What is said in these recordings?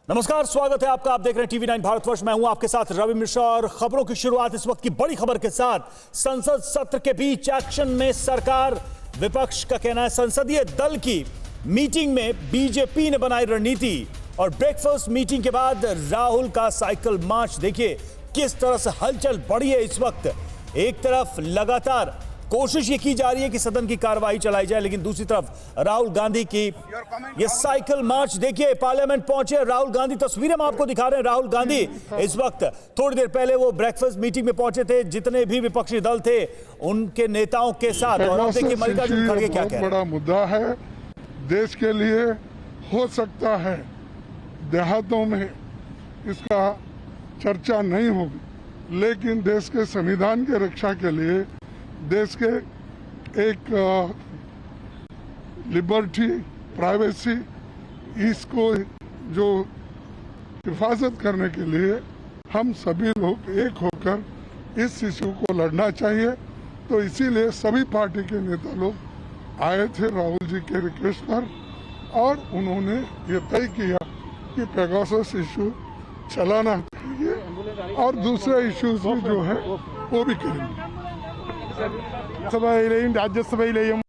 नमस्कार, स्वागत है आपका। आप देख रहे हैं टीवी 9 भारतवर्ष। मैं हूं आपके साथ रवि मिश्रा और खबरों की शुरुआत इस वक्त की बड़ी खबर के साथ। संसद सत्र के बीच एक्शन में सरकार। विपक्ष का कहना है संसदीय दल की मीटिंग में बीजेपी ने बनाई रणनीति और ब्रेकफास्ट मीटिंग के बाद राहुल का साइकिल मार्च। देखिए किस तरह से हलचल बढ़ी है इस वक्त। एक तरफ लगातार कोशिश ये की जा रही है कि सदन की कार्रवाई चलाई जाए, लेकिन दूसरी तरफ राहुल गांधी की ये साइकिल मार्च। देखिए पार्लियामेंट पहुंचे राहुल गांधी। तस्वीरें हम आपको दिखा रहे हैं। राहुल गांधी इस वक्त थोड़ी देर पहले वो ब्रेकफास्ट मीटिंग में पहुंचे थे। जितने भी विपक्षी दल थे उनके नेताओं के साथ। और आप देखिए मल्लिकार्जुन खड़गे क्या कह रहे हैं। बड़ा मुद्दा है देश के लिए। हो सकता है देहातों में इसका चर्चा नहीं होगी, लेकिन देश के संविधान की रक्षा के लिए, देश के एक लिबर्टी, प्राइवेसी, इसको जो हिफाजत करने के लिए हम सभी लोग एक होकर इस इशू को लड़ना चाहिए। तो इसीलिए सभी पार्टी के नेता लोग आए थे राहुल जी के रिक्वेस्ट पर, और उन्होंने ये तय किया कि पेगासस इशू चलाना चाहिए और दूसरे इश्यूज भी जो है वो भी करेंगे। राज्यसभा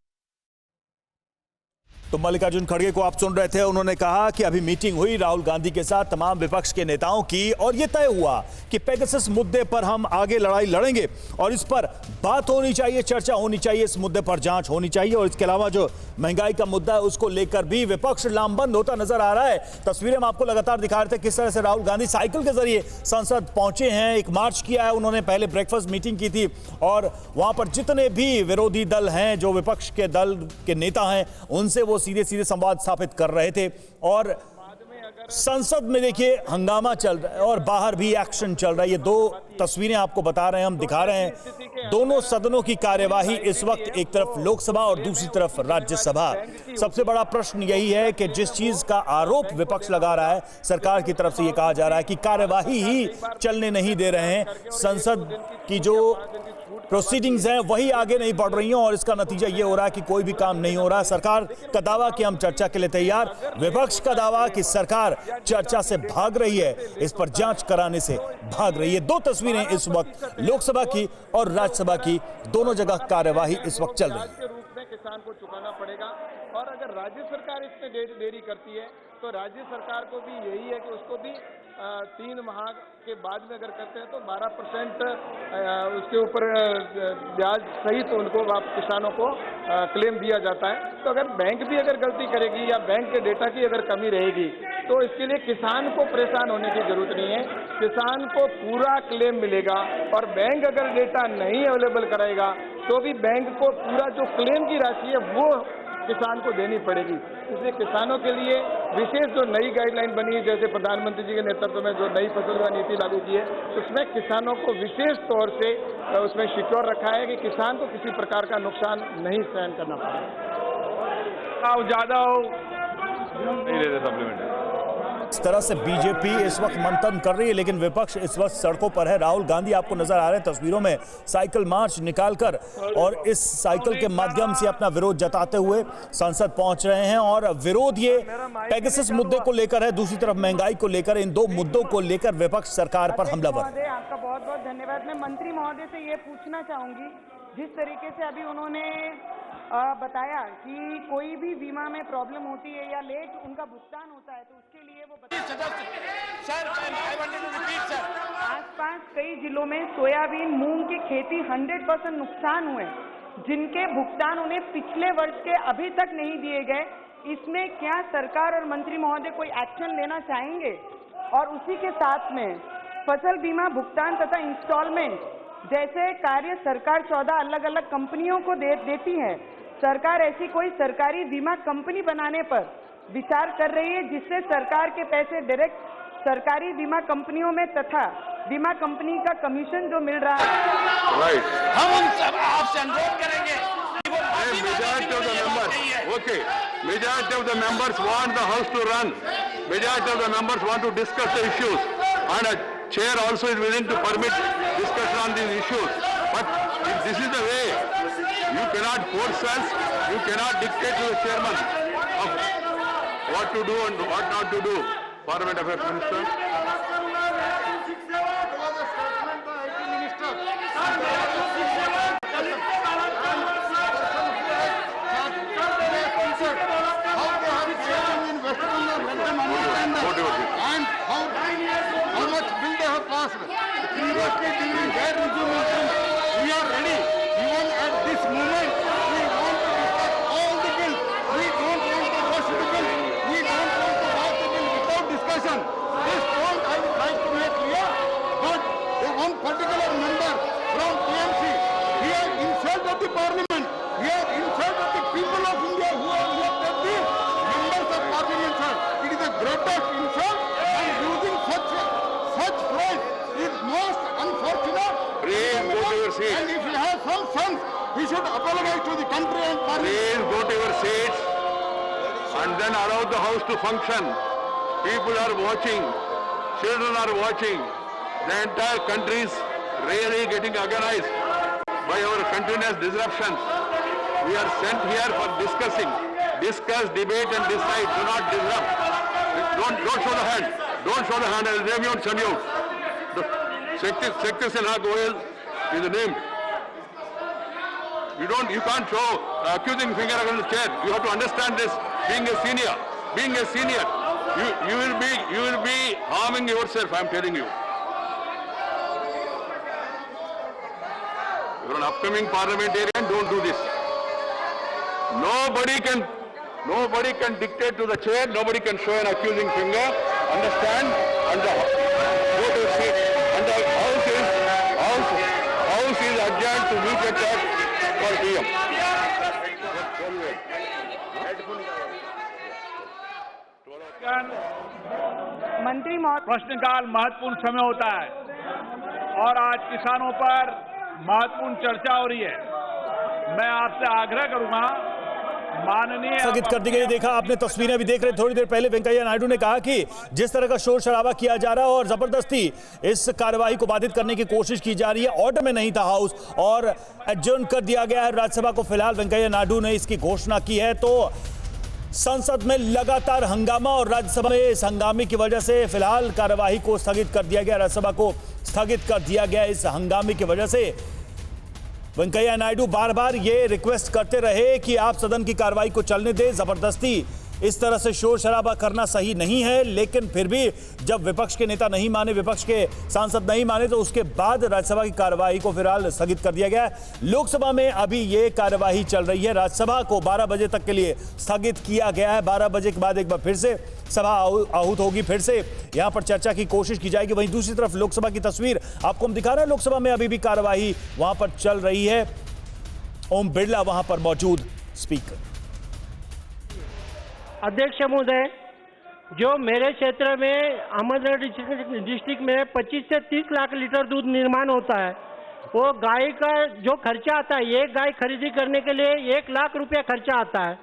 तो मल्लिकार्जुन खड़गे को आप सुन रहे थे। उन्होंने कहा कि अभी मीटिंग हुई राहुल गांधी के साथ तमाम विपक्ष के नेताओं की, और यह तय हुआ कि पेगासस मुद्दे पर हम आगे लड़ाई लड़ेंगे और इस पर बात होनी चाहिए, चर्चा होनी चाहिए, इस मुद्दे पर जांच होनी चाहिए। और इसके अलावा जो महंगाई का मुद्दा है उसको लेकर भी विपक्ष लामबंद होता नजर आ रहा है। तस्वीरें हम आपको लगातार दिखा रहे थे किस तरह से राहुल गांधी साइकिल के जरिए संसद पहुंचे हैं। एक मार्च किया है उन्होंने, पहले ब्रेकफास्ट मीटिंग की थी और वहां पर जितने भी विरोधी दल हैं, जो विपक्ष के दल के नेता हैं, उनसे वो सीधे सीधे संवाद स्थापित कर रहे थे। और संसद में देखिए हंगामा चल रहा है और बाहर भी एक्शन चल रहा है। ये दो तस्वीरें आपको बता रहे हैं, हम दिखा रहे हैं दोनों सदनों की कार्यवाही इस वक्त। एक तरफ लोकसभा और दूसरी तरफ राज्यसभा। सबसे बड़ा प्रश्न यही है कि जिस चीज का आरोप विपक्ष लगा रहा है, सरकार की तरफ से ये कहा जा रहा है कि कार्यवाही ही चलने नहीं दे रहे हैं, संसद की जो प्रोसीडिंग्स हैं वही आगे नहीं बढ़ रही हैं, और इसका नतीजा ये हो रहा है कि कोई भी काम नहीं हो रहा है। सरकार का दावा कि हम चर्चा के लिए तैयार, विपक्ष का दावा कि सरकार चर्चा से भाग रही है, इस पर जांच कराने से भाग रही है। दो तस्वीरें इस वक्त लोकसभा की और राज्यसभा की, दोनों जगह कार्यवाही इस वक्त चल रही है। किसान को चुकाना पड़ेगा, और अगर राज्य सरकार इसमें देरी करती है तो राज्य सरकार को भी यही है कि उसको भी 3 माह के बाद में अगर करते हैं तो 12% उसके ऊपर ब्याज सहित उनको किसानों को क्लेम दिया जाता है। तो अगर बैंक भी अगर गलती करेगी या बैंक के डेटा की अगर कमी रहेगी तो इसके लिए किसान को परेशान होने की जरूरत नहीं है। किसान को पूरा क्लेम मिलेगा, और बैंक अगर डेटा नहीं अवेलेबल कराएगा तो भी बैंक को पूरा जो क्लेम की राशि है वो किसान को देनी पड़ेगी। इसलिए किसानों के लिए विशेष जो नई गाइडलाइन बनी है, जैसे प्रधानमंत्री जी के नेतृत्व में जो नई फसल बीमा नीति लागू की है, उसमें किसानों को विशेष तौर से उसमें सिक्योर रखा है कि किसान को किसी प्रकार का नुकसान नहीं सहन करना पड़े। ज्यादा नहीं देते सप्लीमेंट। इस तरह से बीजेपी इस वक्त मंथन कर रही है, लेकिन विपक्ष इस वक्त सड़कों पर है। राहुल गांधी आपको नजर आ रहे हैं तस्वीरों में साइकिल मार्च निकालकर, और इस साइकिल के माध्यम से अपना विरोध जताते हुए संसद पहुंच रहे हैं। और विरोध ये पेगासस मुद्दे को लेकर है, दूसरी तरफ महंगाई को लेकर। इन दो मुद्दों को लेकर विपक्ष सरकार पर हमलावर। आपका बहुत बहुत धन्यवाद। मैं मंत्री महोदय से ये पूछना चाहूंगी, जिस तरीके से अभी उन्होंने बताया कि कोई भी बीमा में प्रॉब्लम होती है या लेट उनका भुगतान होता है तो उसके लिए वो आसपास कई जिलों में सोयाबीन, मूंग की खेती 100% नुकसान हुए, जिनके भुगतान उन्हें पिछले वर्ष के अभी तक नहीं दिए गए। इसमें क्या सरकार और मंत्री महोदय कोई एक्शन लेना चाहेंगे? और उसी के साथ में फसल बीमा भुगतान तथा इंस्टॉलमेंट जैसे कार्य सरकार 14 अलग अलग कंपनियों को देती है। सरकार ऐसी कोई सरकारी बीमा कंपनी बनाने पर विचार कर रही है जिससे सरकार के पैसे डायरेक्ट सरकारी बीमा कंपनियों में तथा बीमा कंपनी का कमीशन जो मिल रहा है। हम उन सब आपसे अनुरोध करेंगे। Majority of the members want the house to run. Majority of the members want to discuss the issues, and a chair also is willing to permit discussion on these issues. But if this is the way, you cannot force us. You cannot dictate to the chairman of what to do and what not to do. Parliament Affairs Minister. And how much bill they have passed. Previously during their resolution, we are ready. Even at this moment, we want to discuss all the bills. We don't want to rush the bill. We don't want to pass the bill without discussion. This point I would like to make clear. But one particular member from TMC, he has insulted the parliament. He has insulted the people of India who have elected the members of parliament, sir. It is the greatest insult, and using such phrase is most unfortunate. Please go to your seat. And if he has some sense, he should apologize to the country and parliament. Please go to your seats and then allow the house to function. People are watching. Children are watching. The entire country is really getting organized by our continuous disruptions. We are sent here for discussing. Discuss, debate and decide. Do not disrupt. Don't show the hand. Don't show the hand. I'll name you and send you. Shakti Sinha Goyal is the name. You can't show accusing finger against the chair. You have to understand this. Being a senior, you will be harming yourself. I'm telling you. You're an upcoming parliamentarian. Don't do this. Nobody can dictate to the chair. Nobody can show an accusing finger. Understand? And the go to seat. And the house is adjourned to meet at for PM. मंत्री महोदय, प्रश्नकाल महत्वपूर्ण समय होता है और आज किसानों पर महत्वपूर्ण चर्चा हो रही है। मैं आपसे आग्रह करूंगा, माननीय स्थगित कर दी गई। देखा आपने, तस्वीरें भी देख रहे। थोड़ी देर पहले वेंकैया नायडू ने कहा कि जिस तरह का शोर शराबा किया जा रहा है और जबरदस्ती इस कार्यवाही को बाधित करने की कोशिश की जा रही है, ऑर्डर में नहीं था हाउस और एडजर्न कर दिया गया है राज्यसभा को। फिलहाल वेंकैया नायडू ने इसकी घोषणा की है तो संसद में लगातार हंगामा और राज्यसभा में इस हंगामे की वजह से फिलहाल कार्यवाही को स्थगित कर दिया गया, राज्यसभा को स्थगित कर दिया गया। इस हंगामे की वजह से वेंकैया नायडू बार बार ये रिक्वेस्ट करते रहे कि आप सदन की कार्रवाई को चलने दें, जबरदस्ती इस तरह से शोर शराबा करना सही नहीं है। लेकिन फिर भी जब विपक्ष के नेता नहीं माने, विपक्ष के सांसद नहीं माने, तो उसके बाद राज्यसभा की कार्यवाही को फिलहाल स्थगित कर दिया गया है। लोकसभा में अभी ये कार्यवाही चल रही है। राज्यसभा को 12 बजे तक के लिए स्थगित किया गया है। 12 बजे के बाद एक बार फिर से सभा आहूत होगी, फिर से यहां पर चर्चा की कोशिश की जाएगी। वहीं दूसरी तरफ लोकसभा की तस्वीर आपको हम दिखा रहे हैं। लोकसभा में अभी भी कार्यवाही वहां पर चल रही है। ओम बिरला वहां पर मौजूद, स्पीकर। अध्यक्ष महोदय, जो मेरे क्षेत्र में अहमदनगर डिस्ट्रिक्ट में 25 से 30 लाख लीटर दूध निर्माण होता है, वो गाय का जो खर्चा आता है, एक गाय खरीदी करने के लिए 1 लाख रुपया खर्चा आता है।